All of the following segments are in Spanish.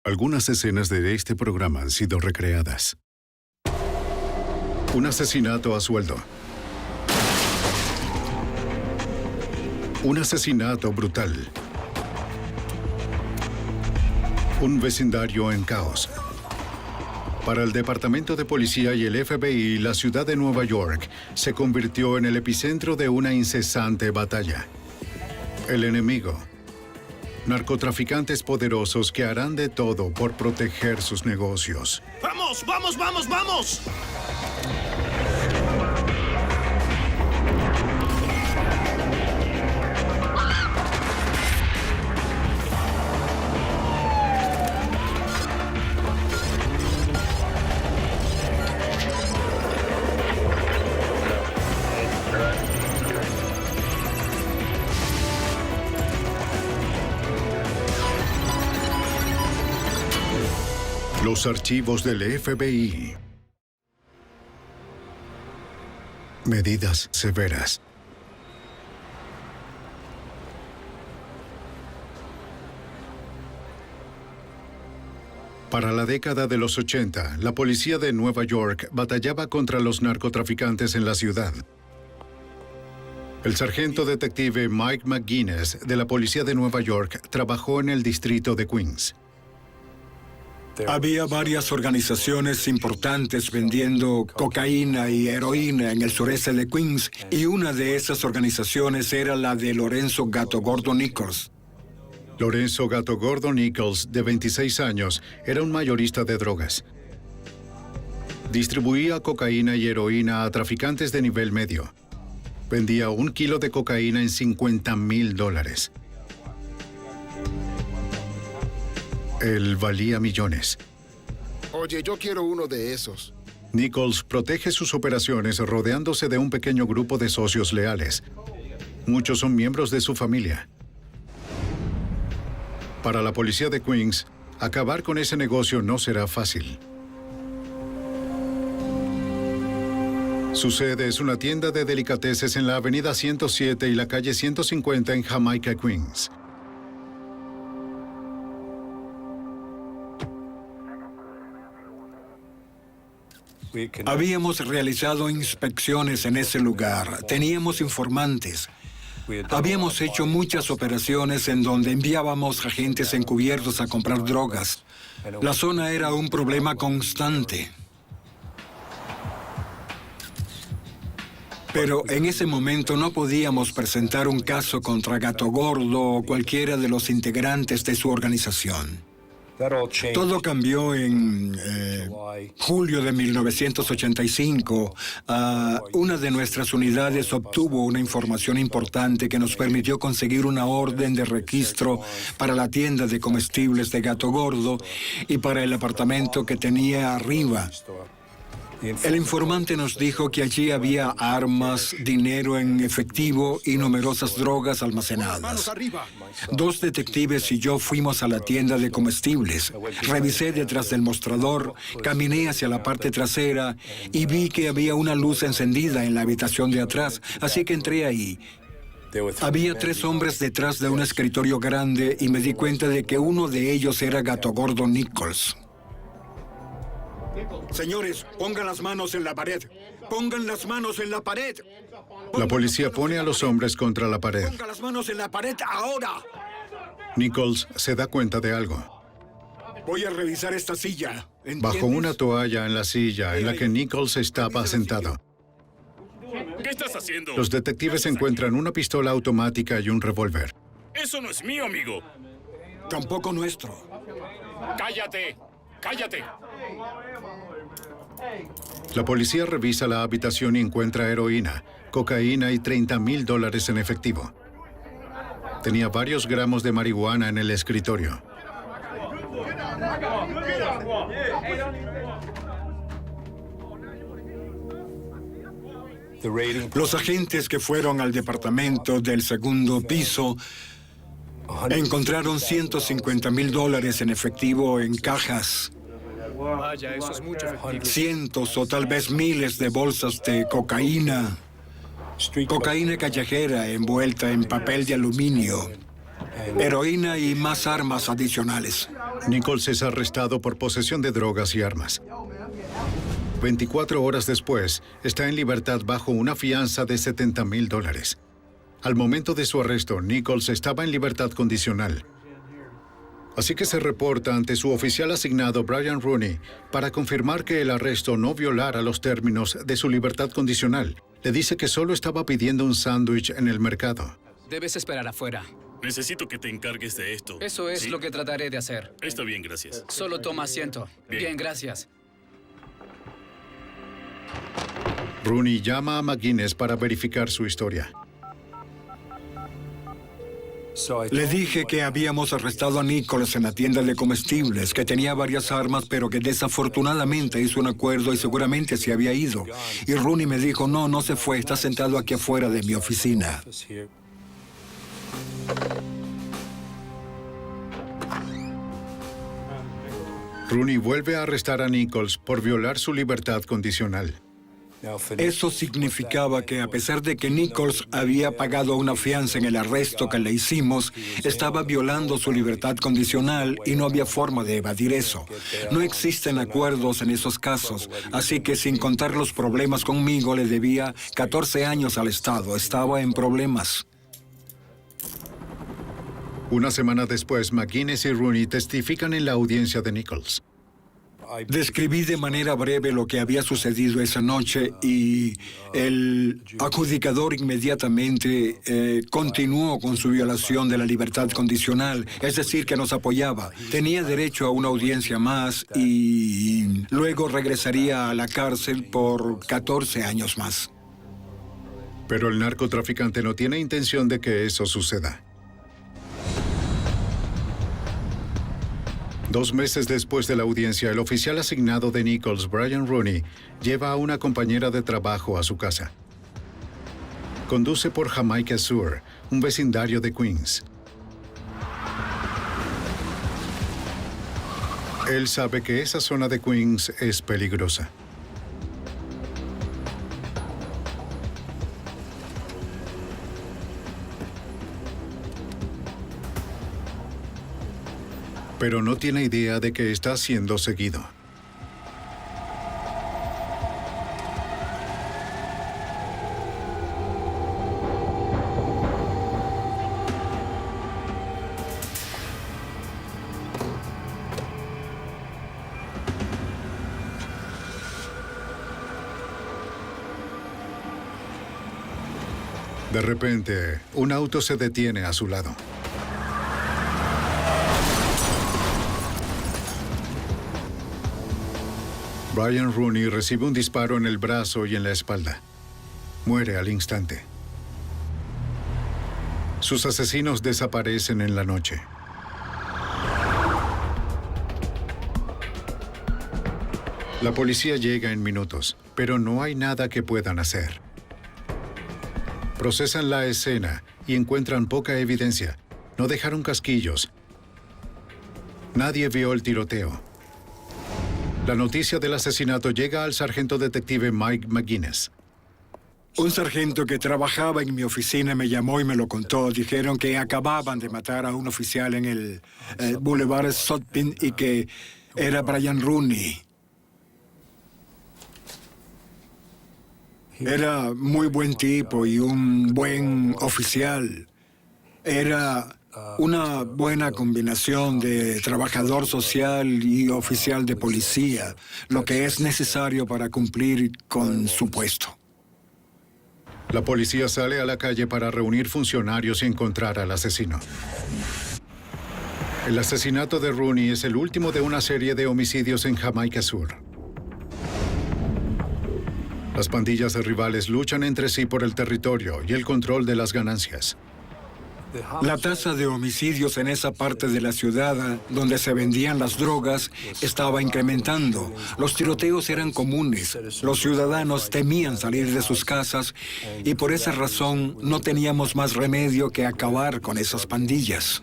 Algunas escenas de este programa han sido recreadas. Un asesinato a sueldo. Un asesinato brutal. Un vecindario en caos. Para el Departamento de Policía y el FBI, la ciudad de Nueva York se convirtió en el epicentro de una incesante batalla. El enemigo. Narcotraficantes poderosos que harán de todo por proteger sus negocios. ¡Vamos, vamos, vamos, vamos! Los archivos del FBI. Medidas severas. Para la década de los 80, la policía de Nueva York batallaba contra los narcotraficantes en la ciudad. El sargento detective Mike McGuinness de la policía de Nueva York trabajó en el distrito de Queens. Había varias organizaciones importantes vendiendo cocaína y heroína en el sureste de Queens, y una de esas organizaciones era la de Lorenzo Gato Gordo Nichols. Lorenzo Gato Gordo Nichols, de 26 años, era un mayorista de drogas. Distribuía cocaína y heroína a traficantes de nivel medio. Vendía 1 kilo de cocaína en $50,000. Él valía millones. Oye, yo quiero uno de esos. Nichols protege sus operaciones rodeándose de un pequeño grupo de socios leales. Muchos son miembros de su familia. Para la policía de Queens, acabar con ese negocio no será fácil. Su sede es una tienda de delicateces en la avenida 107 y la calle 150 en Jamaica, Queens. Habíamos realizado inspecciones en ese lugar, teníamos informantes. Habíamos hecho muchas operaciones en donde enviábamos agentes encubiertos a comprar drogas. La zona era un problema constante. Pero en ese momento no podíamos presentar un caso contra Gato Gordo o cualquiera de los integrantes de su organización. Todo cambió en julio de 1985. Una de nuestras unidades obtuvo una información importante que nos permitió conseguir una orden de registro para la tienda de comestibles de Gato Gordo y para el apartamento que tenía arriba. El informante nos dijo que allí había armas, dinero en efectivo y numerosas drogas almacenadas. 2 detectives y yo fuimos a la tienda de comestibles. Revisé detrás del mostrador, caminé hacia la parte trasera y vi que había una luz encendida en la habitación de atrás, así que entré ahí. Había 3 hombres detrás de un escritorio grande y me di cuenta de que uno de ellos era Gato Gordo Nichols. Señores, pongan las manos en la pared. Pongan las manos en la pared. La policía pone a los hombres contra la pared. Pongan las manos en la pared ahora. Nichols se da cuenta de algo. Voy a revisar esta silla. ¿Entiendes? Bajo una toalla en la silla en la que Nichols estaba sentado. ¿Qué estás haciendo? Los detectives encuentran una pistola automática y un revólver. Eso no es mío, amigo. Tampoco nuestro. ¡Cállate! ¡Cállate! La policía revisa la habitación y encuentra heroína, cocaína y $30,000 en efectivo. Tenía varios gramos de marihuana en el escritorio. Los agentes que fueron al departamento del segundo piso encontraron $150,000 en efectivo en cajas. Vaya, eso es mucho efectivo. Cientos o tal vez miles de bolsas de cocaína. Cocaína callejera envuelta en papel de aluminio. Heroína y más armas adicionales. Nichols es arrestado por posesión de drogas y armas. 24 horas después, está en libertad bajo una fianza de $70,000. Al momento de su arresto, Nichols estaba en libertad condicional. Así que se reporta ante su oficial asignado, Brian Rooney, para confirmar que el arresto no violara los términos de su libertad condicional. Le dice que solo estaba pidiendo un sándwich en el mercado. Debes esperar afuera. Necesito que te encargues de esto. Eso es ¿Sí? lo que trataré de hacer. Está bien, gracias. Solo toma asiento. Bien, gracias. Rooney llama a McGuinness para verificar su historia. Le dije que habíamos arrestado a Nichols en la tienda de comestibles, que tenía varias armas, pero que desafortunadamente hizo un acuerdo y seguramente se había ido. Y Rooney me dijo, no se fue, está sentado aquí afuera de mi oficina. Rooney vuelve a arrestar a Nichols por violar su libertad condicional. Eso significaba que a pesar de que Nichols había pagado una fianza en el arresto que le hicimos, estaba violando su libertad condicional y no había forma de evadir eso. No existen acuerdos en esos casos, así que sin contar los problemas conmigo le debía 14 años al Estado. Estaba en problemas. Una semana después, McGuinness y Rooney testifican en la audiencia de Nichols. Describí de manera breve lo que había sucedido esa noche y el adjudicador inmediatamente continuó con su violación de la libertad condicional, es decir, que nos apoyaba. Tenía derecho a una audiencia más y luego regresaría a la cárcel por 14 años más. Pero el narcotraficante no tiene intención de que eso suceda. 2 meses después de la audiencia, el oficial asignado de Nichols, Brian Rooney, lleva a una compañera de trabajo a su casa. Conduce por Jamaica Sur, un vecindario de Queens. Él sabe que esa zona de Queens es peligrosa. Pero no tiene idea de que está siendo seguido. De repente, un auto se detiene a su lado. Brian Rooney recibe un disparo en el brazo y en la espalda. Muere al instante. Sus asesinos desaparecen en la noche. La policía llega en minutos, pero no hay nada que puedan hacer. Procesan la escena y encuentran poca evidencia. No dejaron casquillos. Nadie vio el tiroteo. La noticia del asesinato llega al sargento detective Mike McGuinness. Un sargento que trabajaba en mi oficina me llamó y me lo contó. Dijeron que acababan de matar a un oficial en el Boulevard Sutpin y que era Brian Rooney. Era muy buen tipo y un buen oficial. Era una buena combinación de trabajador social y oficial de policía, lo que es necesario para cumplir con su puesto. La policía sale a la calle para reunir funcionarios y encontrar al asesino. El asesinato de Rooney es el último de una serie de homicidios en Jamaica Sur. Las pandillas de rivales luchan entre sí por el territorio y el control de las ganancias. La tasa de homicidios en esa parte de la ciudad donde se vendían las drogas estaba incrementando. Los tiroteos eran comunes. Los ciudadanos temían salir de sus casas y por esa razón no teníamos más remedio que acabar con esas pandillas.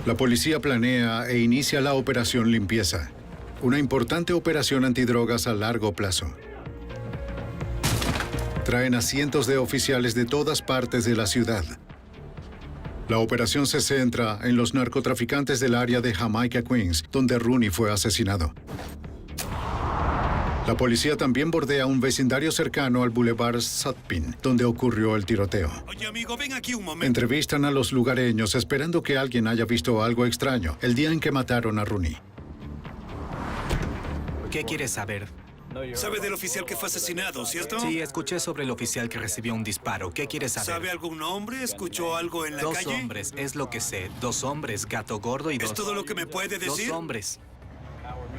La policía planea e inicia la Operación Limpieza, una importante operación antidrogas a largo plazo. Traen a cientos de oficiales de todas partes de la ciudad. La operación se centra en los narcotraficantes del área de Jamaica, Queens, donde Rooney fue asesinado. La policía también bordea un vecindario cercano al Boulevard Sutpin, donde ocurrió el tiroteo. Oye, amigo, ven aquí un momento. Entrevistan a los lugareños esperando que alguien haya visto algo extraño el día en que mataron a Rooney. ¿Qué quieres saber? ¿Sabe del oficial que fue asesinado, cierto? Sí, escuché sobre el oficial que recibió un disparo. ¿Qué quieres saber? ¿Sabe algún nombre? ¿Escuchó algo en la Dos calle? hombres, es lo que sé. Dos hombres, Gato Gordo y ¿Es todo lo que me puede decir? Dos hombres.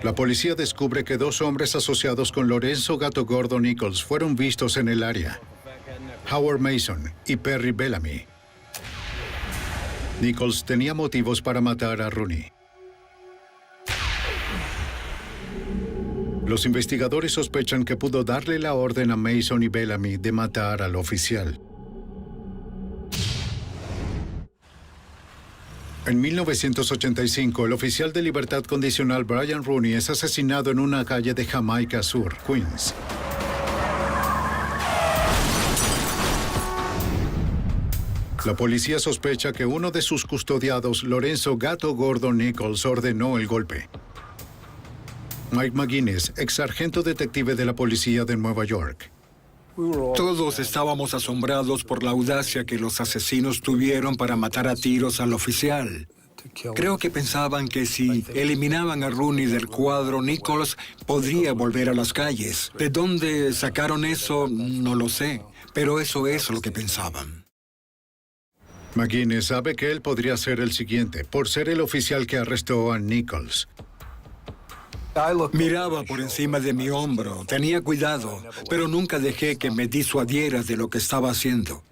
La policía descubre que dos hombres asociados con Lorenzo Gato Gordo Nichols fueron vistos en el área: Howard Mason y Perry Bellamy. Nichols tenía motivos para matar a Rooney. Los investigadores sospechan que pudo darle la orden a Mason y Bellamy de matar al oficial. En 1985, el oficial de libertad condicional Brian Rooney es asesinado en una calle de Jamaica Sur, Queens. La policía sospecha que uno de sus custodiados, Lorenzo Gato Gordo Nichols, ordenó el golpe. Mike McGuinness, ex sargento detective de la policía de Nueva York. Todos estábamos asombrados por la audacia que los asesinos tuvieron para matar a tiros al oficial. Creo que pensaban que si eliminaban a Rooney del cuadro, Nichols podría volver a las calles. ¿De dónde sacaron eso? No lo sé, pero eso es lo que pensaban. McGuinness sabe que él podría ser el siguiente, por ser el oficial que arrestó a Nichols. Miraba por encima de mi hombro, tenía cuidado, pero nunca dejé que me disuadiera de lo que estaba haciendo.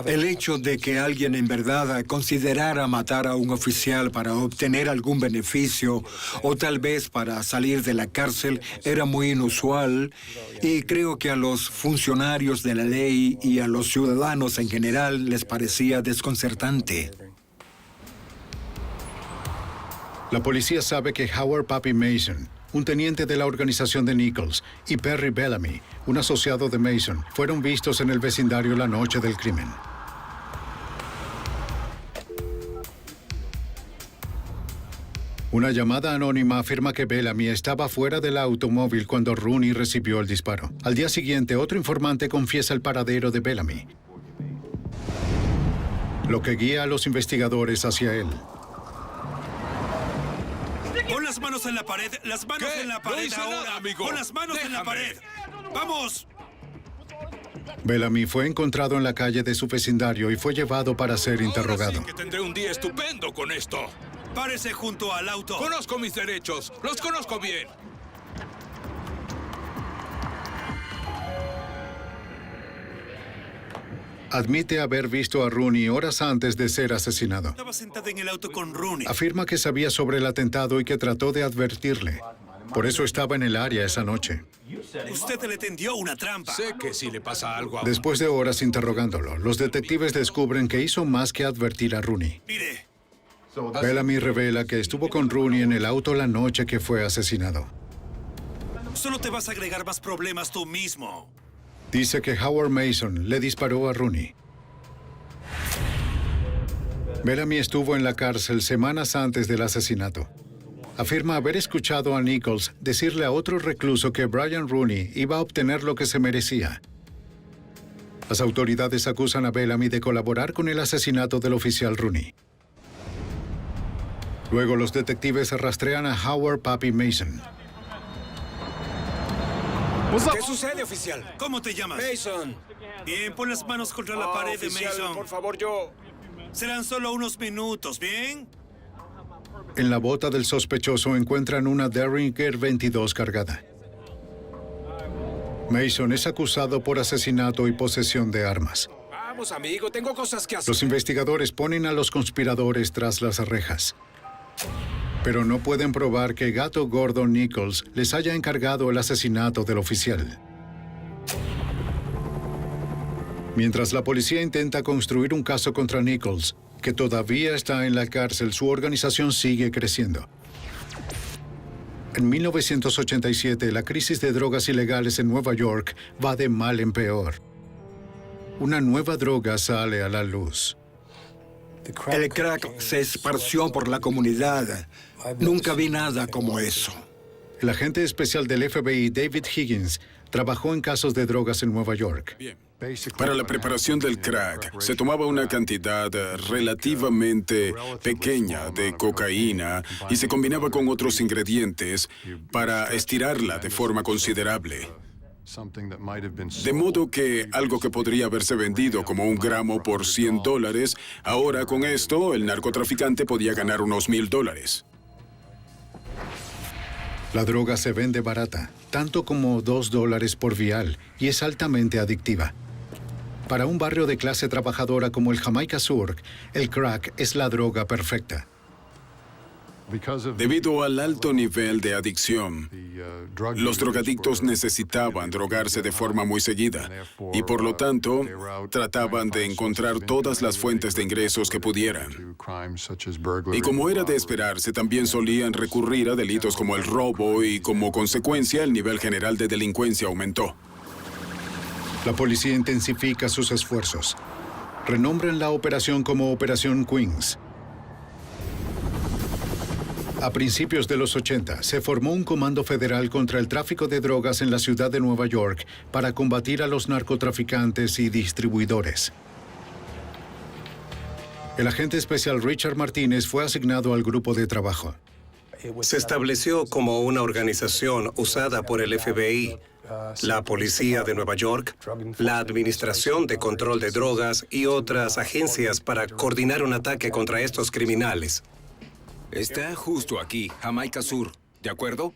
El hecho de que alguien en verdad considerara matar a un oficial para obtener algún beneficio o tal vez para salir de la cárcel era muy inusual y creo que a los funcionarios de la ley y a los ciudadanos en general les parecía desconcertante. La policía sabe que Howard Pappy Mason, un teniente de la organización de Nichols, y Perry Bellamy, un asociado de Mason, fueron vistos en el vecindario la noche del crimen. Una llamada anónima afirma que Bellamy estaba fuera del automóvil cuando Rooney recibió el disparo. Al día siguiente, otro informante confiesa el paradero de Bellamy, lo que guía a los investigadores hacia él. Pon las manos en la pared, las manos en la pared ahora. Pon las manos en la pared. ¡Vamos! Bellamy fue encontrado en la calle de su vecindario y fue llevado para ser interrogado. Ahora sí que tendré un día estupendo con esto. Párese junto al auto. Conozco mis derechos, los conozco bien. Admite haber visto a Rooney horas antes de ser asesinado. Estaba sentada en el auto con Rooney. Afirma que sabía sobre el atentado y que trató de advertirle. Por eso estaba en el área esa noche. Usted le tendió una trampa. Sé que si le pasa algo a... Después de horas interrogándolo, los detectives descubren que hizo más que advertir a Rooney. Mire, Bellamy revela que estuvo con Rooney en el auto la noche que fue asesinado. solo te vas a agregar más problemas tú mismo. Dice que Howard Mason le disparó a Rooney. Bellamy estuvo en la cárcel semanas antes del asesinato. Afirma haber escuchado a Nichols decirle a otro recluso que Brian Rooney iba a obtener lo que se merecía. Las autoridades acusan a Bellamy de colaborar con el asesinato del oficial Rooney. Luego los detectives rastrean a Howard Pappy Mason. ¿Qué sucede, oficial? ¿Cómo te llamas? Mason. Bien, pon las manos contra la pared de Oficial, Mason. por favor, yo... Serán solo unos minutos, ¿bien? En la bota del sospechoso encuentran una Derringer 22 cargada. Mason es acusado por asesinato y posesión de armas. Vamos, amigo, tengo cosas que hacer. Los investigadores ponen a los conspiradores tras las rejas. Pero no pueden probar que Gato Gordo Nichols les haya encargado el asesinato del oficial. Mientras la policía intenta construir un caso contra Nichols, que todavía está en la cárcel, su organización sigue creciendo. En 1987, la crisis de drogas ilegales en Nueva York va de mal en peor. una nueva droga sale a la luz. El crack se esparció por la comunidad. Nunca vi nada como eso. El agente especial del FBI, David Higgins, trabajó en casos de drogas en Nueva York. Para la preparación del crack, se tomaba una cantidad relativamente pequeña de cocaína y se combinaba con otros ingredientes para estirarla de forma considerable. De modo que algo que podría haberse vendido como 1 gramo por $100, ahora con esto el narcotraficante podía ganar unos $1,000. La droga se vende barata, tanto como $2 por vial, y es altamente adictiva. Para un barrio de clase trabajadora como el Jamaica Sur, el crack es la droga perfecta. Debido al alto nivel de adicción, los drogadictos necesitaban drogarse de forma muy seguida y por lo tanto trataban de encontrar todas las fuentes de ingresos que pudieran. Y como era de esperarse, también solían recurrir a delitos como el robo y como consecuencia el nivel general de delincuencia aumentó. La policía intensifica sus esfuerzos. Renombran la operación como Operación Queens. A principios de los 80, se formó un comando federal contra el tráfico de drogas en la ciudad de Nueva York para combatir a los narcotraficantes y distribuidores. El agente especial Richard Martínez fue asignado al grupo de trabajo. Se estableció como una organización usada por el FBI, la Policía de Nueva York, la Administración de Control de Drogas y otras agencias para coordinar un ataque contra estos criminales. Está justo aquí, Jamaica Sur, ¿de acuerdo?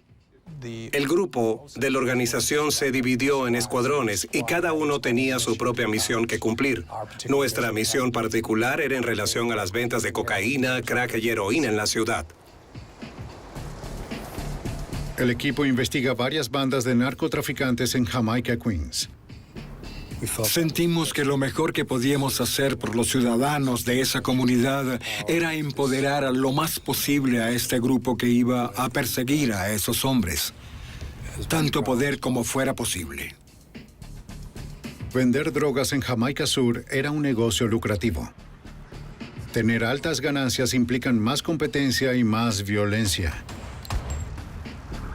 El grupo de la organización se dividió en escuadrones y cada uno tenía su propia misión que cumplir. Nuestra misión particular era en relación a las ventas de cocaína, crack y heroína en la ciudad. El equipo investiga varias bandas de narcotraficantes en Jamaica, Queens. Sentimos que lo mejor que podíamos hacer por los ciudadanos de esa comunidad era empoderar lo más posible a este grupo que iba a perseguir a esos hombres. Tanto poder como fuera posible. Vender drogas en Jamaica Sur era un negocio lucrativo. Tener altas ganancias implican más competencia y más violencia.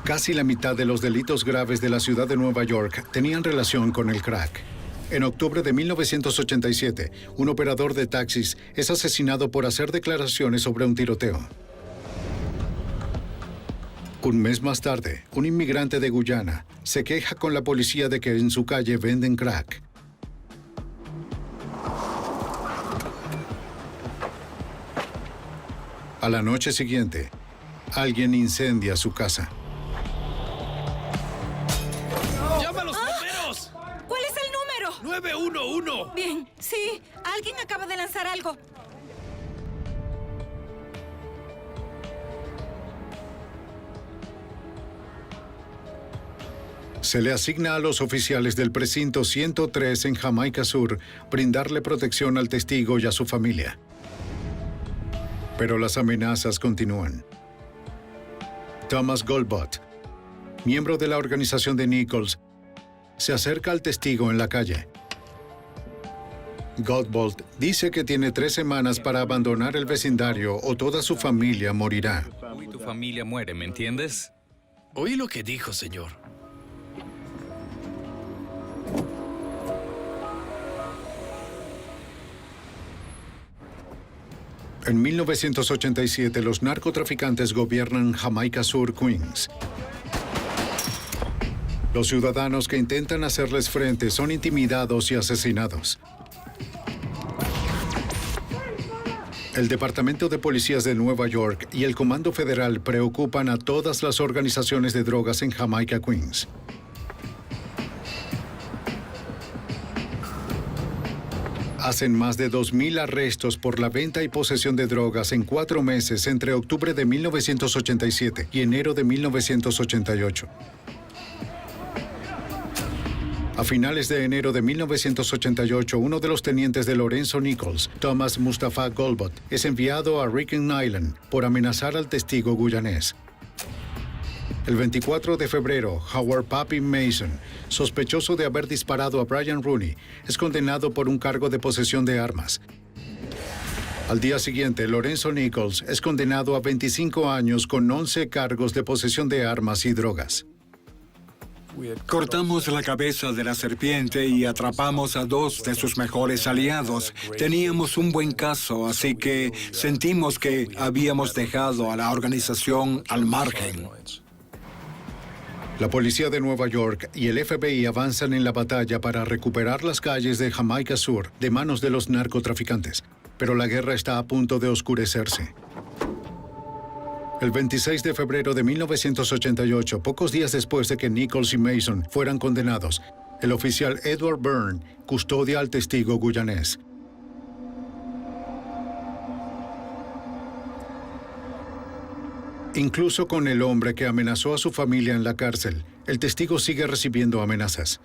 Casi la mitad de los delitos graves de la ciudad de Nueva York tenían relación con el crack. En octubre de 1987, un operador de taxis es asesinado por hacer declaraciones sobre un tiroteo. Un mes más tarde, un inmigrante de Guyana se queja con la policía de que en su calle venden crack. A la noche siguiente, alguien incendia su casa. ¡Llama a los bomberos! ¿Cuál es el número? 911. Bien, sí. Alguien acaba de lanzar algo. Se le asigna a los oficiales del precinto 103 en Jamaica Sur brindarle protección al testigo y a su familia. Pero las amenazas continúan. Thomas Goldbot, miembro de la organización de Nichols, se acerca al testigo en la calle. Goldbot dice que tiene 3 semanas para abandonar el vecindario o toda su familia morirá. Tú y tu familia muere, ¿me entiendes? Oí lo que dijo, señor. En 1987, los narcotraficantes gobiernan Jamaica Sur, Queens. Los ciudadanos que intentan hacerles frente son intimidados y asesinados. El Departamento de Policías de Nueva York y el Comando Federal preocupan a todas las organizaciones de drogas en Jamaica, Queens. Hacen más de 2,000 arrestos por la venta y posesión de drogas en 4 meses entre octubre de 1987 y enero de 1988. A finales de enero de 1988, uno de los tenientes de Lorenzo Nichols, Thomas Mustafa Goldbot, es enviado a Ricken Island por amenazar al testigo guyanés. El 24 de febrero, Howard Pappy Mason, sospechoso de haber disparado a Brian Rooney, es condenado por un cargo de posesión de armas. Al día siguiente, Lorenzo Nichols es condenado a 25 años con 11 cargos de posesión de armas y drogas. Cortamos la cabeza de la serpiente y atrapamos a 2 de sus mejores aliados. Teníamos un buen caso, así que sentimos que habíamos dejado a la organización al margen. La policía de Nueva York y el FBI avanzan en la batalla para recuperar las calles de Jamaica Sur de manos de los narcotraficantes, pero la guerra está a punto de oscurecerse. El 26 de febrero de 1988, pocos días después de que Nichols y Mason fueran condenados, el oficial Edward Byrne custodia al testigo guyanés. Incluso con el hombre que amenazó a su familia en la cárcel, el testigo sigue recibiendo amenazas.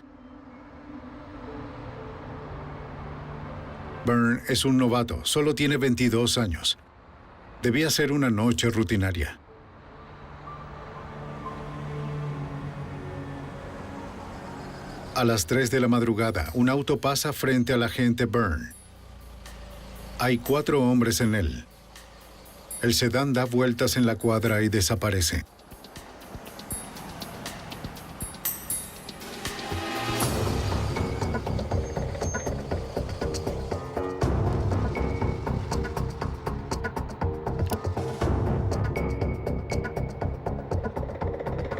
Byrne es un novato, solo tiene 22 años. Debía ser una noche rutinaria. A las 3 de la madrugada, un auto pasa frente al agente Byrne. Hay 4 hombres en él. El sedán da vueltas en la cuadra y desaparece.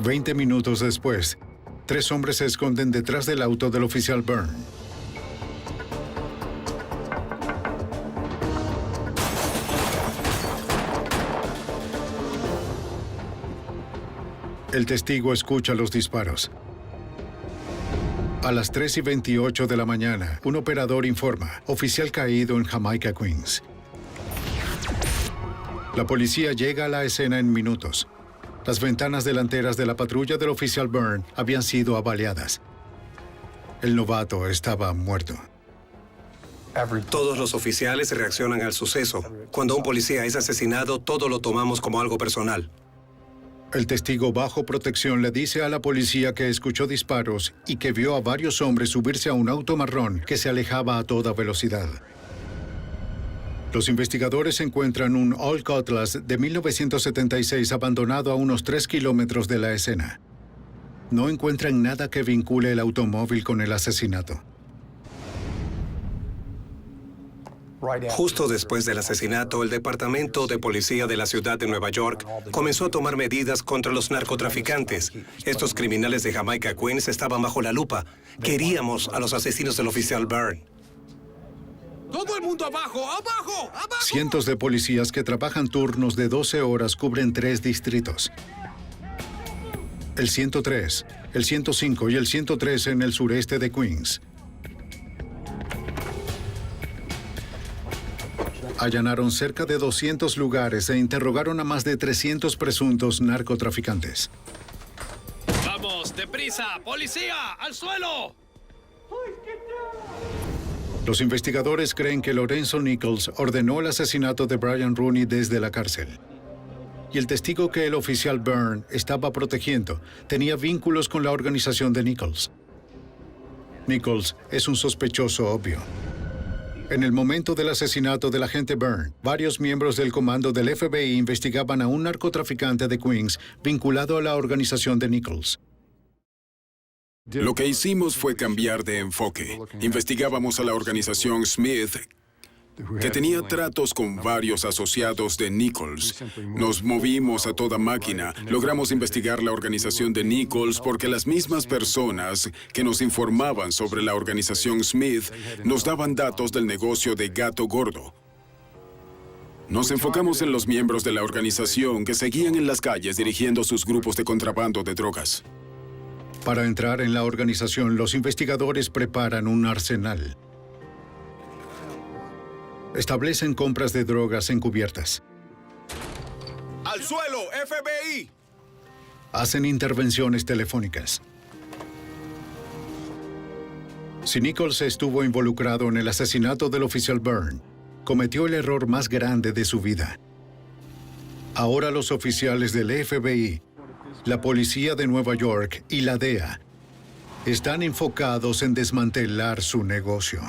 Veinte minutos después, 3 hombres se esconden detrás del auto del oficial Byrne. El testigo escucha los disparos. A las 3:28 de la mañana, un operador informa, oficial caído en Jamaica, Queens. La policía llega a la escena en minutos. Las ventanas delanteras de la patrulla del oficial Byrne habían sido abaleadas. El novato estaba muerto. Todos los oficiales reaccionan al suceso. Cuando un policía es asesinado, todo lo tomamos como algo personal. El testigo bajo protección le dice a la policía que escuchó disparos y que vio a varios hombres subirse a un auto marrón que se alejaba a toda velocidad. Los investigadores encuentran un Old Cutlass de 1976 abandonado a unos 3 kilómetros de la escena. No encuentran nada que vincule el automóvil con el asesinato. Justo después del asesinato, el Departamento de Policía de la Ciudad de Nueva York comenzó a tomar medidas contra los narcotraficantes. Estos criminales de Jamaica, Queens estaban bajo la lupa. Queríamos a los asesinos del oficial Byrne. ¡Todo el mundo abajo! ¡Abajo! ¡Abajo! Cientos de policías que trabajan turnos de 12 horas cubren 3 distritos. El 103, el 105 y el 113 en el sureste de Queens. Allanaron cerca de 200 lugares e interrogaron a más de 300 presuntos narcotraficantes. ¡Vamos, deprisa! ¡Policía! ¡Al suelo! Los investigadores creen que Lorenzo Nichols ordenó el asesinato de Brian Rooney desde la cárcel. Y el testigo que el oficial Byrne estaba protegiendo tenía vínculos con la organización de Nichols. Nichols es un sospechoso obvio. En el momento del asesinato del agente Byrne, varios miembros del comando del FBI investigaban a un narcotraficante de Queens vinculado a la organización de Nichols. Lo que hicimos fue cambiar de enfoque. Investigábamos a la organización Smith, que tenía tratos con varios asociados de Nichols. Nos movimos a toda máquina. Logramos investigar la organización de Nichols porque las mismas personas que nos informaban sobre la organización Smith nos daban datos del negocio de Gato Gordo. Nos enfocamos en los miembros de la organización que seguían en las calles dirigiendo sus grupos de contrabando de drogas. Para entrar en la organización, los investigadores preparan un arsenal. Establecen compras de drogas encubiertas. ¡Al suelo, FBI! Hacen intervenciones telefónicas. Si Nichols estuvo involucrado en el asesinato del oficial Byrne, cometió el error más grande de su vida. Ahora los oficiales del FBI la policía de Nueva York y la DEA están enfocados en desmantelar su negocio.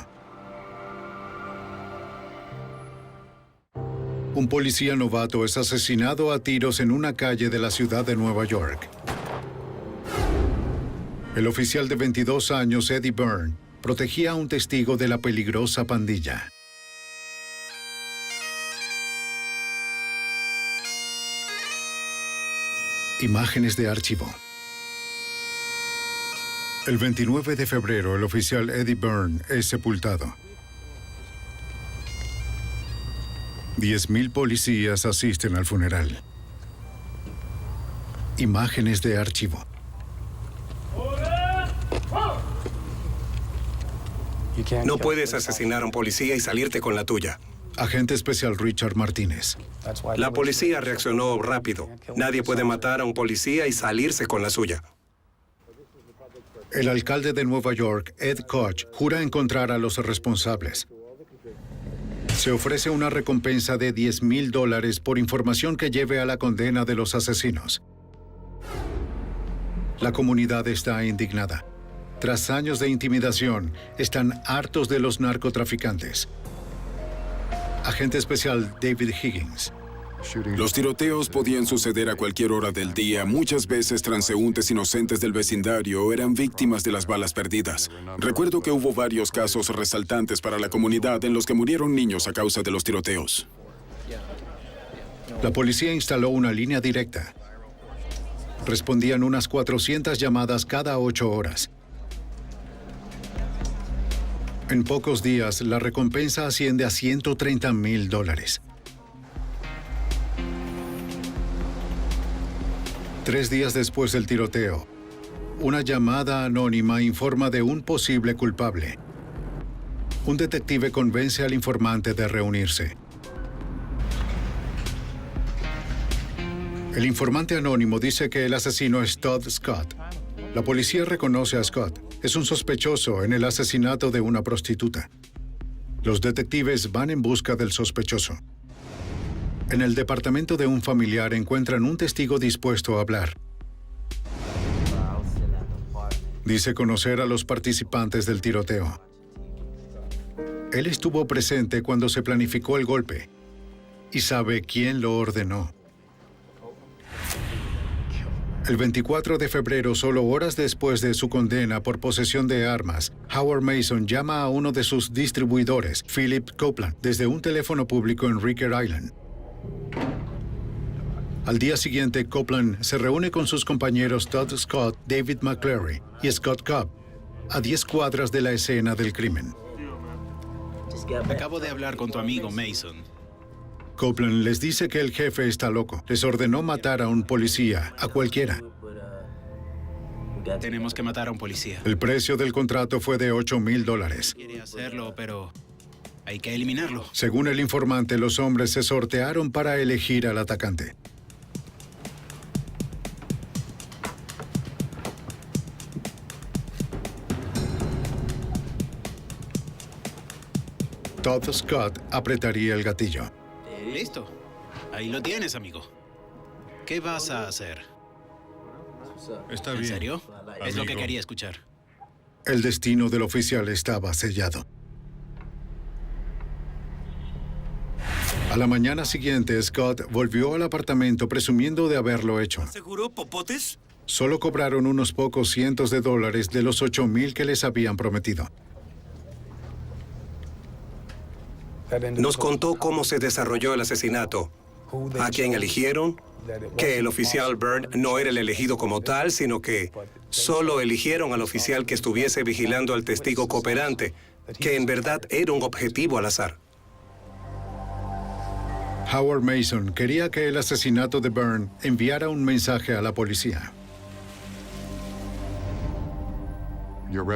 Un policía novato es asesinado a tiros en una calle de la ciudad de Nueva York. El oficial de 22 años, Eddie Byrne, protegía a un testigo de la peligrosa pandilla. Imágenes de archivo. El 29 de febrero, el oficial Eddie Byrne es sepultado. 10,000 policías asisten al funeral. Imágenes de archivo. No puedes asesinar a un policía y salirte con la tuya. Agente especial Richard Martínez. La policía reaccionó rápido. Nadie puede matar a un policía y salirse con la suya. El alcalde de Nueva York, Ed Koch, jura encontrar a los responsables. Se ofrece una recompensa de $10,000 por información que lleve a la condena de los asesinos. La comunidad está indignada. Tras años de intimidación, están hartos de los narcotraficantes. Agente especial David Higgins. Los tiroteos podían suceder a cualquier hora del día. Muchas veces transeúntes inocentes del vecindario eran víctimas de las balas perdidas. Recuerdo que hubo varios casos resaltantes para la comunidad en los que murieron niños a causa de los tiroteos. La policía instaló una línea directa. Respondían unas 400 llamadas cada 8 horas. En pocos días, la recompensa asciende a $130,000. 3 días después del tiroteo, una llamada anónima informa de un posible culpable. Un detective convence al informante de reunirse. El informante anónimo dice que el asesino es Todd Scott. La policía reconoce a Scott. Es un sospechoso en el asesinato de una prostituta. Los detectives van en busca del sospechoso. En el departamento de un familiar encuentran un testigo dispuesto a hablar. Dice conocer a los participantes del tiroteo. Él estuvo presente cuando se planificó el golpe y sabe quién lo ordenó. El 24 de febrero, solo horas después de su condena por posesión de armas, Howard Mason llama a uno de sus distribuidores, Philip Copeland, desde un teléfono público en Ricker Island. Al día siguiente, Copeland se reúne con sus compañeros Todd Scott, David McCleary y Scott Cobb, a 10 cuadras de la escena del crimen. Acabo de hablar con tu amigo Mason. Copeland les dice que el jefe está loco. Les ordenó matar a un policía, a cualquiera. Tenemos que matar a un policía. El precio del contrato fue de $8,000. Quiere hacerlo, pero hay que eliminarlo. Según el informante, los hombres se sortearon para elegir al atacante. Todd Scott apretaría el gatillo. Listo. Ahí lo tienes, amigo. ¿Qué vas a hacer? Está bien. ¿En serio? Es lo que quería escuchar. El destino del oficial estaba sellado. A la mañana siguiente, Scott volvió al apartamento presumiendo de haberlo hecho. ¿Seguro, popotes? Solo cobraron unos pocos cientos de dólares de los $8,000 que les habían prometido. Nos contó cómo se desarrolló el asesinato, a quién eligieron, que el oficial Byrne no era el elegido como tal, sino que solo eligieron al oficial que estuviese vigilando al testigo cooperante, que en verdad era un objetivo al azar. Howard Mason quería que el asesinato de Byrne enviara un mensaje a la policía.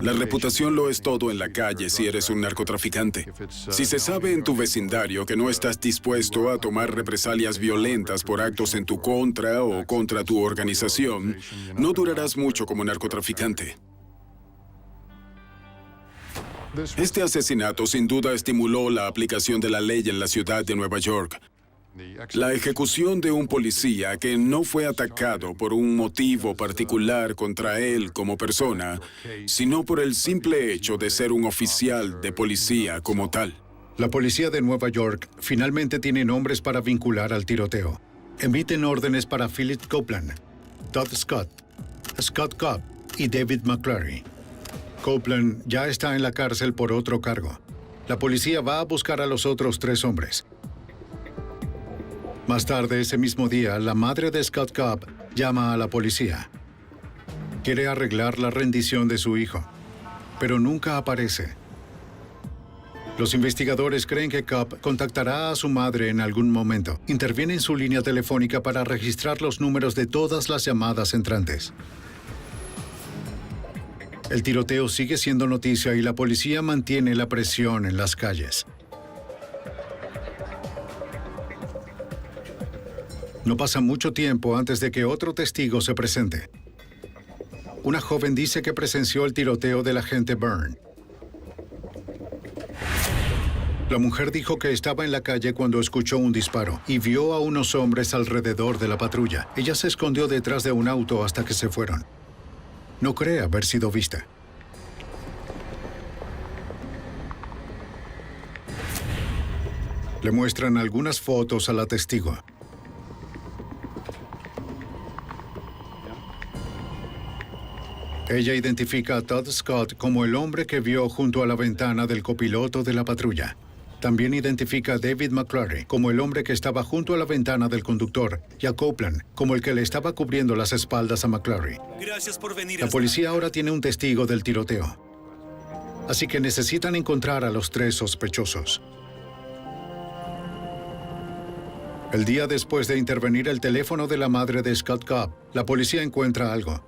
La reputación lo es todo en la calle si eres un narcotraficante. Si se sabe en tu vecindario que no estás dispuesto a tomar represalias violentas por actos en tu contra o contra tu organización, no durarás mucho como narcotraficante. Este asesinato sin duda estimuló la aplicación de la ley en la ciudad de Nueva York. La ejecución de un policía que no fue atacado por un motivo particular contra él como persona, sino por el simple hecho de ser un oficial de policía como tal. La policía de Nueva York finalmente tiene nombres para vincular al tiroteo. Emiten órdenes para Philip Copeland, Todd Scott, Scott Cobb y David McClary. Copeland ya está en la cárcel por otro cargo. La policía va a buscar a los otros 3 hombres. Más tarde, ese mismo día, la madre de Scott Cobb llama a la policía. Quiere arreglar la rendición de su hijo, pero nunca aparece. Los investigadores creen que Cobb contactará a su madre en algún momento. Interviene en su línea telefónica para registrar los números de todas las llamadas entrantes. El tiroteo sigue siendo noticia y la policía mantiene la presión en las calles. No pasa mucho tiempo antes de que otro testigo se presente. Una joven dice que presenció el tiroteo del agente Byrne. La mujer dijo que estaba en la calle cuando escuchó un disparo y vio a unos hombres alrededor de la patrulla. Ella se escondió detrás de un auto hasta que se fueron. No cree haber sido vista. Le muestran algunas fotos a la testigo. Ella identifica a Todd Scott como el hombre que vio junto a la ventana del copiloto de la patrulla. También identifica a David McClary como el hombre que estaba junto a la ventana del conductor y a Copeland como el que le estaba cubriendo las espaldas a McClary. Gracias por venir. La policía ahora tiene un testigo del tiroteo. Así que necesitan encontrar a los 3 sospechosos. El día después de intervenir el teléfono de la madre de Scott Cobb, la policía encuentra algo.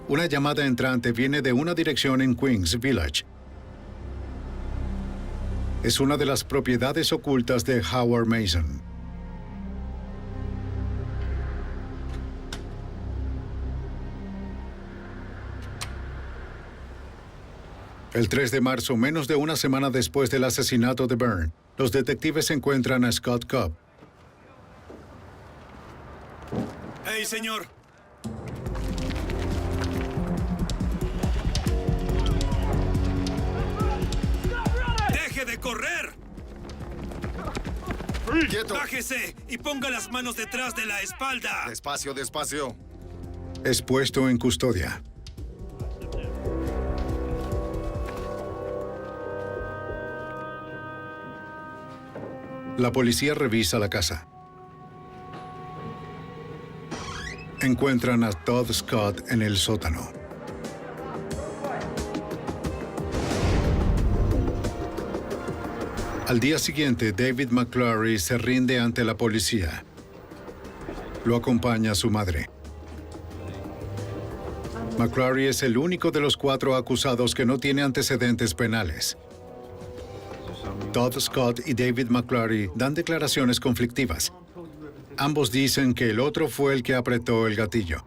Una llamada entrante viene de una dirección en Queens Village. Es una de las propiedades ocultas de Howard Mason. El 3 de marzo, menos de una semana después del asesinato de Byrne, los detectives encuentran a Scott Cobb. ¡Hey, señor! ¡Deje de correr! ¡Quieto! ¡Bájese y ponga las manos detrás de la espalda! Despacio, despacio. Es puesto en custodia. La policía revisa la casa. Encuentran a Todd Scott en el sótano. Al día siguiente, David McClary se rinde ante la policía. Lo acompaña su madre. McClary es el único de los 4 acusados que no tiene antecedentes penales. Todd Scott y David McClary dan declaraciones conflictivas. Ambos dicen que el otro fue el que apretó el gatillo.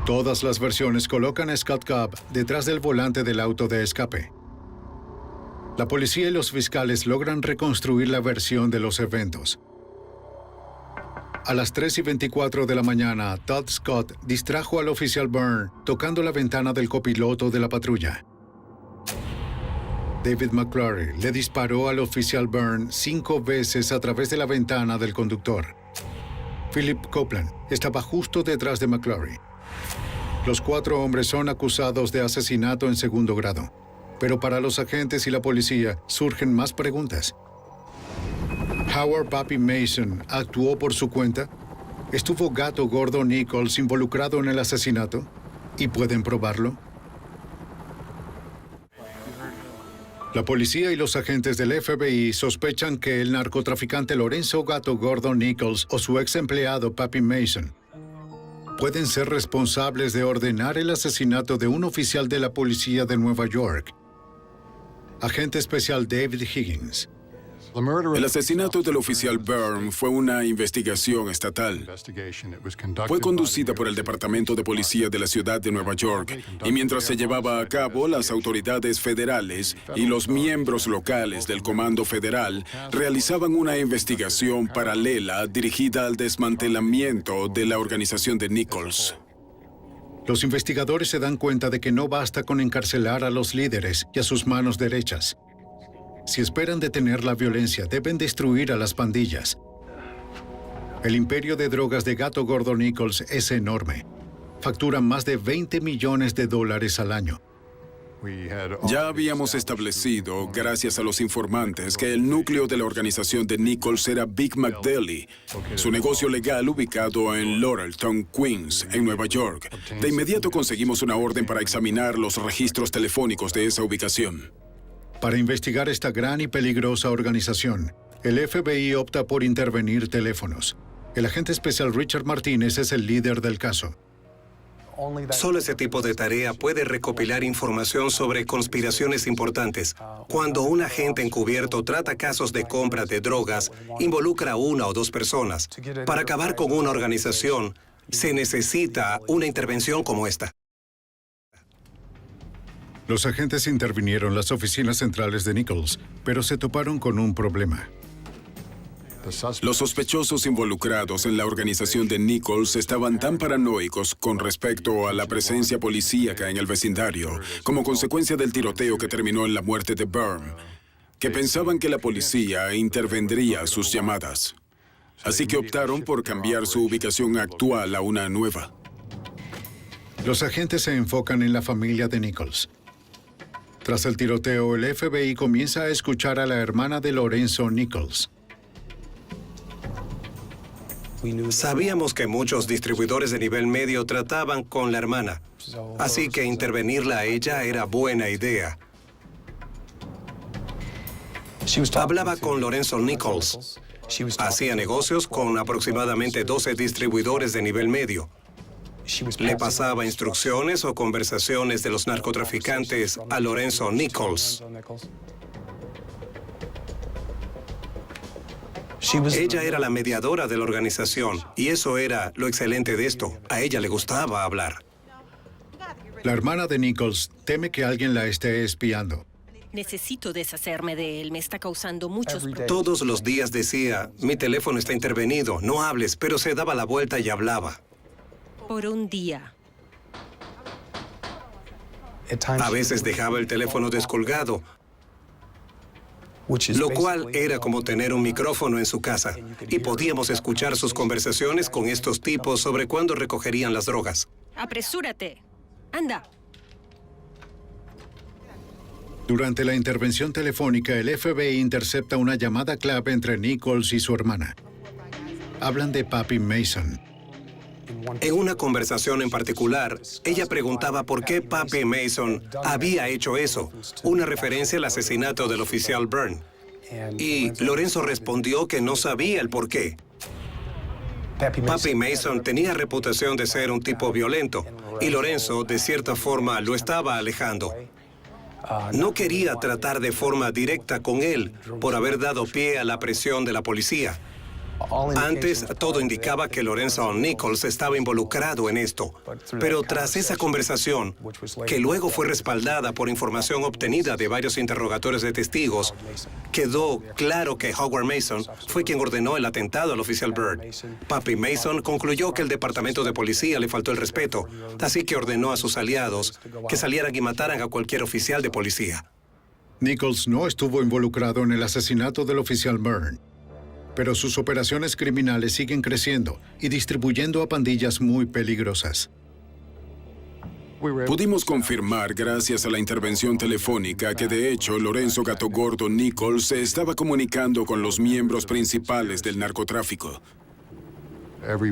Todas las versiones colocan a Scott Cobb detrás del volante del auto de escape. La policía y los fiscales logran reconstruir la versión de los eventos. A las 3:24 de la mañana, Todd Scott distrajo al oficial Byrne tocando la ventana del copiloto de la patrulla. David McClary le disparó al oficial Byrne 5 veces a través de la ventana del conductor. Philip Copeland estaba justo detrás de McClary. Los 4 hombres son acusados de asesinato en segundo grado. Pero para los agentes y la policía surgen más preguntas. ¿Howard Papi Mason actuó por su cuenta? ¿Estuvo Gato Gordo Nichols involucrado en el asesinato? ¿Y pueden probarlo? La policía y los agentes del FBI sospechan que el narcotraficante Lorenzo Gato Gordo Nichols o su ex empleado Papi Mason pueden ser responsables de ordenar el asesinato de un oficial de la policía de Nueva York, agente especial David Higgins. El asesinato del oficial Byrne fue una investigación estatal. Fue conducida por el Departamento de Policía de la Ciudad de Nueva York, y mientras se llevaba a cabo, las autoridades federales y los miembros locales del Comando Federal realizaban una investigación paralela dirigida al desmantelamiento de la organización de Nichols. Los investigadores se dan cuenta de que no basta con encarcelar a los líderes y a sus manos derechas. Si esperan detener la violencia, deben destruir a las pandillas. El imperio de drogas de Gato Gordo Nichols es enorme. Facturan más de $20 millones al año. Ya habíamos establecido, gracias a los informantes, que el núcleo de la organización de Nichols era Big McDelly, su negocio legal ubicado en Laurelton, Queens, en Nueva York. De inmediato conseguimos una orden para examinar los registros telefónicos de esa ubicación. Para investigar esta gran y peligrosa organización, el FBI opta por intervenir teléfonos. El agente especial Richard Martínez es el líder del caso. Solo ese tipo de tarea puede recopilar información sobre conspiraciones importantes. Cuando un agente encubierto trata casos de compra de drogas, involucra a una o dos personas. Para acabar con una organización, se necesita una intervención como esta. Los agentes intervinieron las oficinas centrales de Nichols, pero se toparon con un problema. Los sospechosos involucrados en la organización de Nichols estaban tan paranoicos con respecto a la presencia policíaca en el vecindario, como consecuencia del tiroteo que terminó en la muerte de Byrne, que pensaban que la policía intervendría sus llamadas. Así que optaron por cambiar su ubicación actual a una nueva. Los agentes se enfocan en la familia de Nichols. Tras el tiroteo, el FBI comienza a escuchar a la hermana de Lorenzo Nichols. Sabíamos que muchos distribuidores de nivel medio trataban con la hermana, así que intervenirla a ella era buena idea. Hablaba con Lorenzo Nichols. Hacía negocios con aproximadamente 12 distribuidores de nivel medio. Le pasaba instrucciones o conversaciones de los narcotraficantes a Lorenzo Nichols. Ella era la mediadora de la organización, y eso era lo excelente de esto. A ella le gustaba hablar. La hermana de Nichols teme que alguien la esté espiando. Necesito deshacerme de él. Me está causando muchos problemas. Todos los días decía, mi teléfono está intervenido, no hables, pero se daba la vuelta y hablaba. Por un día. A veces dejaba el teléfono descolgado, lo cual era como tener un micrófono en su casa, y podíamos escuchar sus conversaciones con estos tipos sobre cuándo recogerían las drogas. Apresúrate. Anda. Durante la intervención telefónica, el FBI intercepta una llamada clave entre Nichols y su hermana. Hablan de Papi Mason. En una conversación en particular, ella preguntaba por qué Papi Mason había hecho eso, una referencia al asesinato del oficial Byrne. Y Lorenzo respondió que no sabía el por qué. Papi Mason tenía reputación de ser un tipo violento, y Lorenzo, de cierta forma, lo estaba alejando. No quería tratar de forma directa con él por haber dado pie a la presión de la policía. Antes, todo indicaba que Lorenzo Nichols estaba involucrado en esto. Pero tras esa conversación, que luego fue respaldada por información obtenida de varios interrogatorios de testigos, quedó claro que Howard Mason fue quien ordenó el atentado al oficial Byrne. Papi Mason concluyó que el departamento de policía le faltó el respeto, así que ordenó a sus aliados que salieran y mataran a cualquier oficial de policía. Nichols no estuvo involucrado en el asesinato del oficial Byrne, pero sus operaciones criminales siguen creciendo y distribuyendo a pandillas muy peligrosas. Pudimos confirmar, gracias a la intervención telefónica, que de hecho Lorenzo Gato Gordo Nichols se estaba comunicando con los miembros principales del narcotráfico.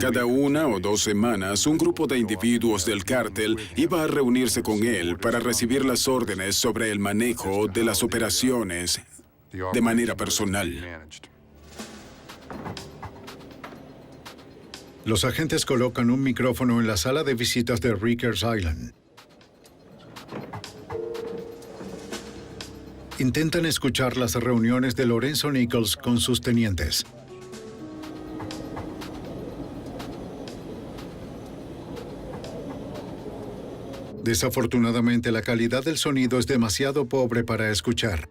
Cada 1 o 2 semanas, un grupo de individuos del cártel iba a reunirse con él para recibir las órdenes sobre el manejo de las operaciones de manera personal. Los agentes colocan un micrófono en la sala de visitas de Rikers Island. Intentan escuchar las reuniones de Lorenzo Nichols con sus tenientes. Desafortunadamente, la calidad del sonido es demasiado pobre para escuchar.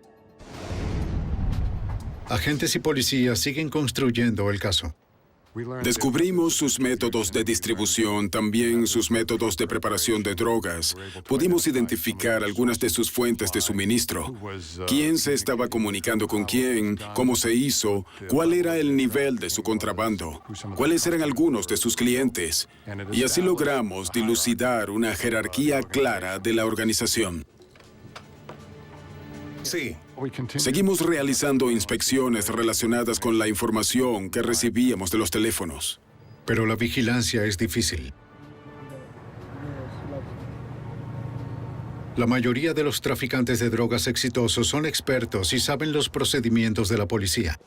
Agentes y policías siguen construyendo el caso. Descubrimos sus métodos de distribución, también sus métodos de preparación de drogas. Pudimos identificar algunas de sus fuentes de suministro. ¿Quién se estaba comunicando con quién? ¿Cómo se hizo? ¿Cuál era el nivel de su contrabando? ¿Cuáles eran algunos de sus clientes? Y así logramos dilucidar una jerarquía clara de la organización. Sí. Seguimos realizando inspecciones relacionadas con la información que recibíamos de los teléfonos. Pero la vigilancia es difícil. La mayoría de los traficantes de drogas exitosos son expertos y saben los procedimientos de la policía.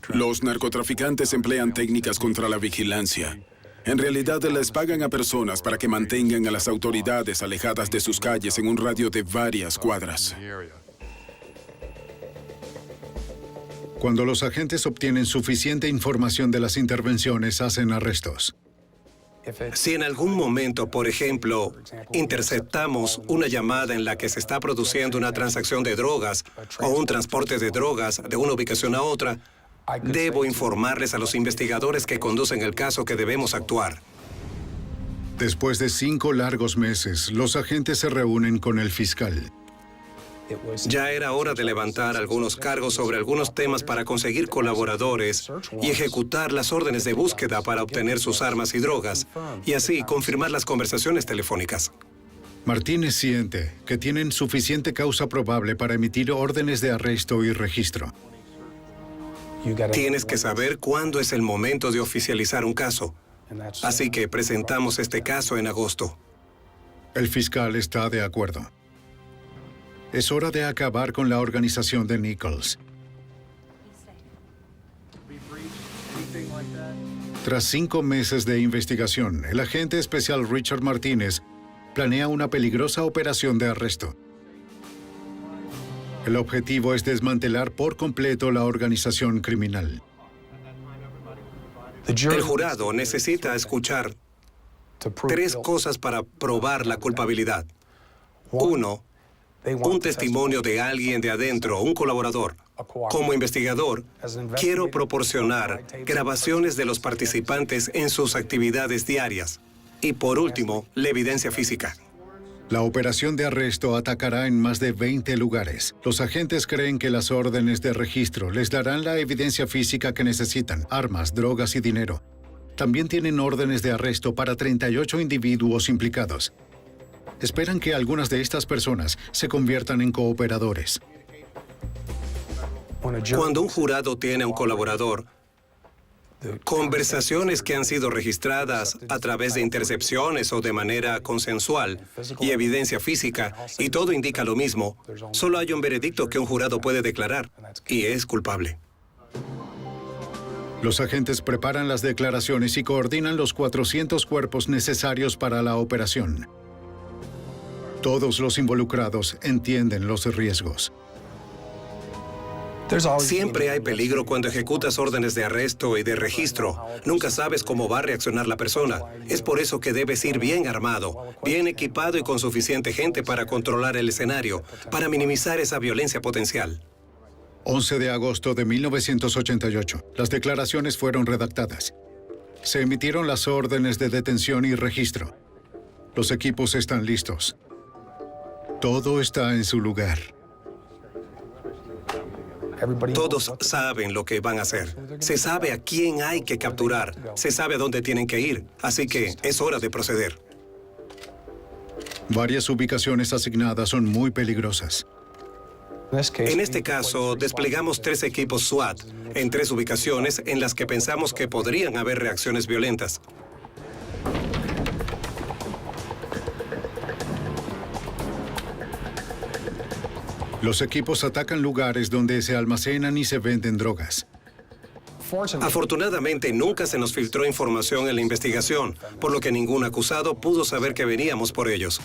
Los narcotraficantes emplean técnicas contra la vigilancia. En realidad, les pagan a personas para que mantengan a las autoridades alejadas de sus calles en un radio de varias cuadras. Cuando los agentes obtienen suficiente información de las intervenciones, hacen arrestos. Si en algún momento, por ejemplo, interceptamos una llamada en la que se está produciendo una transacción de drogas o un transporte de drogas de una ubicación a otra, debo informarles a los investigadores que conducen el caso que debemos actuar. Después de 5 largos meses, los agentes se reúnen con el fiscal. Ya era hora de levantar algunos cargos sobre algunos temas para conseguir colaboradores y ejecutar las órdenes de búsqueda para obtener sus armas y drogas, y así confirmar las conversaciones telefónicas. Martínez siente que tienen suficiente causa probable para emitir órdenes de arresto y registro. Tienes que saber cuándo es el momento de oficializar un caso. Así que presentamos este caso en agosto. El fiscal está de acuerdo. Es hora de acabar con la organización de Nichols. Tras 5 meses de investigación, el agente especial Richard Martínez planea una peligrosa operación de arresto. El objetivo es desmantelar por completo la organización criminal. El jurado necesita escuchar 3 cosas para probar la culpabilidad. 1, un testimonio de alguien de adentro, un colaborador. Como investigador, quiero proporcionar grabaciones de los participantes en sus actividades diarias. Y por último, la evidencia física. La operación de arresto atacará en más de 20 lugares. Los agentes creen que las órdenes de registro les darán la evidencia física que necesitan, armas, drogas y dinero. También tienen órdenes de arresto para 38 individuos implicados. Esperan que algunas de estas personas se conviertan en cooperadores. Cuando un jurado tiene a un colaborador, conversaciones que han sido registradas a través de intercepciones o de manera consensual y evidencia física, y todo indica lo mismo, solo hay un veredicto que un jurado puede declarar, y es culpable. Los agentes preparan las declaraciones y coordinan los 400 cuerpos necesarios para la operación. Todos los involucrados entienden los riesgos. Siempre hay peligro cuando ejecutas órdenes de arresto y de registro. Nunca sabes cómo va a reaccionar la persona. Es por eso que debes ir bien armado, bien equipado y con suficiente gente para controlar el escenario, para minimizar esa violencia potencial. 11 de agosto de 1988. Las declaraciones fueron redactadas. Se emitieron las órdenes de detención y registro. Los equipos están listos. Todo está en su lugar. Todos saben lo que van a hacer. Se sabe a quién hay que capturar. Se sabe a dónde tienen que ir. Así que es hora de proceder. Varias ubicaciones asignadas son muy peligrosas. En este caso, desplegamos 3 equipos SWAT en 3 ubicaciones en las que pensamos que podrían haber reacciones violentas. Los equipos atacan lugares donde se almacenan y se venden drogas. Afortunadamente, nunca se nos filtró información en la investigación, por lo que ningún acusado pudo saber que veníamos por ellos.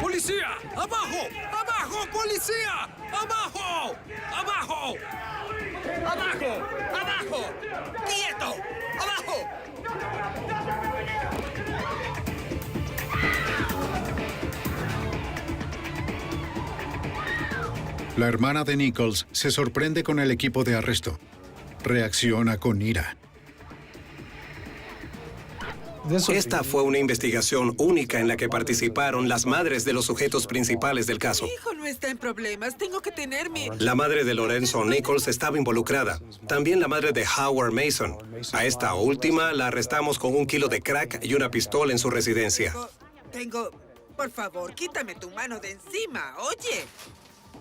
¡Policía! ¡Abajo! ¡Abajo, policía! ¡Abajo! ¡Abajo! ¡Abajo! ¡Abajo! ¡Quieto! ¡Abajo! La hermana de Nichols se sorprende con el equipo de arresto. Reacciona con ira. Esta fue una investigación única en la que participaron las madres de los sujetos principales del caso. Mi hijo no está en problemas. Tengo que tener mi... La madre de Lorenzo Nichols estaba involucrada. También la madre de Howard Mason. A esta última la arrestamos con 1 kilo de crack y una pistola en su residencia. Tengo... Por favor, quítame tu mano de encima, oye.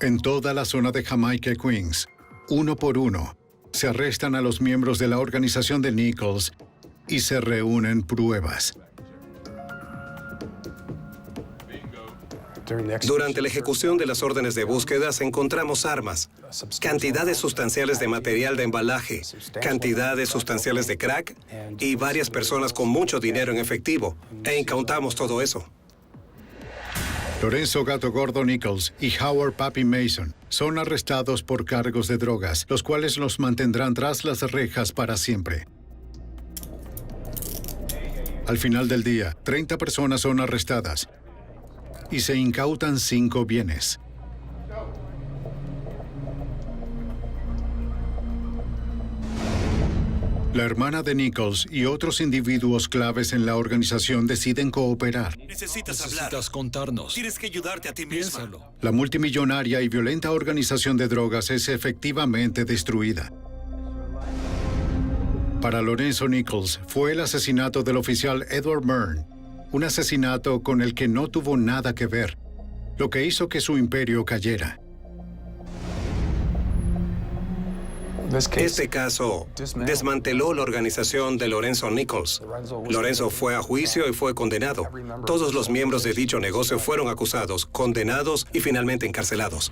En toda la zona de Jamaica y Queens, uno por uno, se arrestan a los miembros de la organización de Nichols y se reúnen pruebas. Durante la ejecución de las órdenes de búsqueda encontramos armas, cantidades sustanciales de material de embalaje, cantidades sustanciales de crack y varias personas con mucho dinero en efectivo. E incautamos todo eso. Lorenzo Gato Gordo Nichols y Howard Papi Mason son arrestados por cargos de drogas, los cuales los mantendrán tras las rejas para siempre. Al final del día, 30 personas son arrestadas y se incautan 5 bienes. La hermana de Nichols y otros individuos claves en la organización deciden cooperar. Necesitas contarnos. Tienes que ayudarte a ti mismo. Piénsalo. La multimillonaria y violenta organización de drogas es efectivamente destruida. Para Lorenzo Nichols fue el asesinato del oficial Edward Byrne, un asesinato con el que no tuvo nada que ver, lo que hizo que su imperio cayera. Este caso desmanteló la organización de Lorenzo Nichols. Lorenzo fue a juicio y fue condenado. Todos los miembros de dicho negocio fueron acusados, condenados y finalmente encarcelados.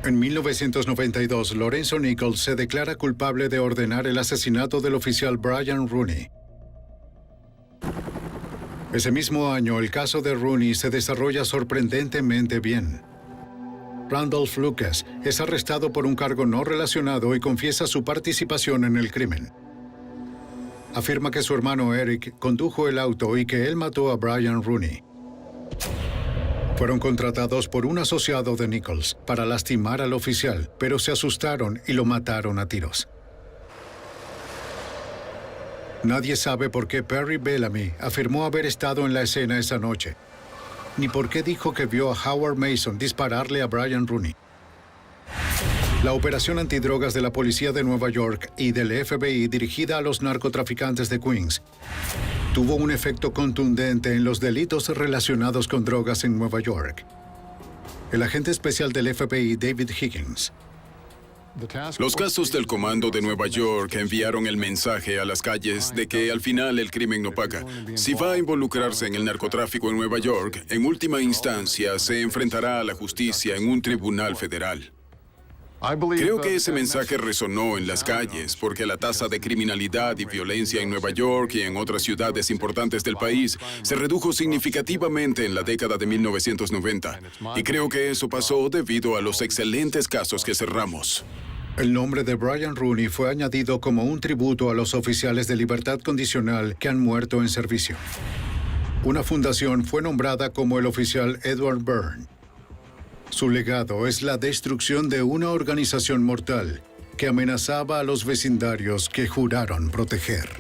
En 1992, Lorenzo Nichols se declara culpable de ordenar el asesinato del oficial Brian Rooney. Ese mismo año, el caso de Rooney se desarrolla sorprendentemente bien. Randolph Lucas es arrestado por un cargo no relacionado y confiesa su participación en el crimen. Afirma que su hermano Eric condujo el auto y que él mató a Brian Rooney. Fueron contratados por un asociado de Nichols para lastimar al oficial, pero se asustaron y lo mataron a tiros. Nadie sabe por qué Perry Bellamy afirmó haber estado en la escena esa noche, ni por qué dijo que vio a Howard Mason dispararle a Brian Rooney. La operación antidrogas de la policía de Nueva York y del FBI dirigida a los narcotraficantes de Queens tuvo un efecto contundente en los delitos relacionados con drogas en Nueva York. El agente especial del FBI, David Higgins. Los casos del Comando de Nueva York enviaron el mensaje a las calles de que al final el crimen no paga. Si va a involucrarse en el narcotráfico en Nueva York, en última instancia se enfrentará a la justicia en un tribunal federal. Creo que ese mensaje resonó en las calles porque la tasa de criminalidad y violencia en Nueva York y en otras ciudades importantes del país se redujo significativamente en la década de 1990. Y creo que eso pasó debido a los excelentes casos que cerramos. El nombre de Brian Rooney fue añadido como un tributo a los oficiales de libertad condicional que han muerto en servicio. Una fundación fue nombrada como el oficial Edward Byrne. Su legado es la destrucción de una organización mortal que amenazaba a los vecindarios que juraron proteger.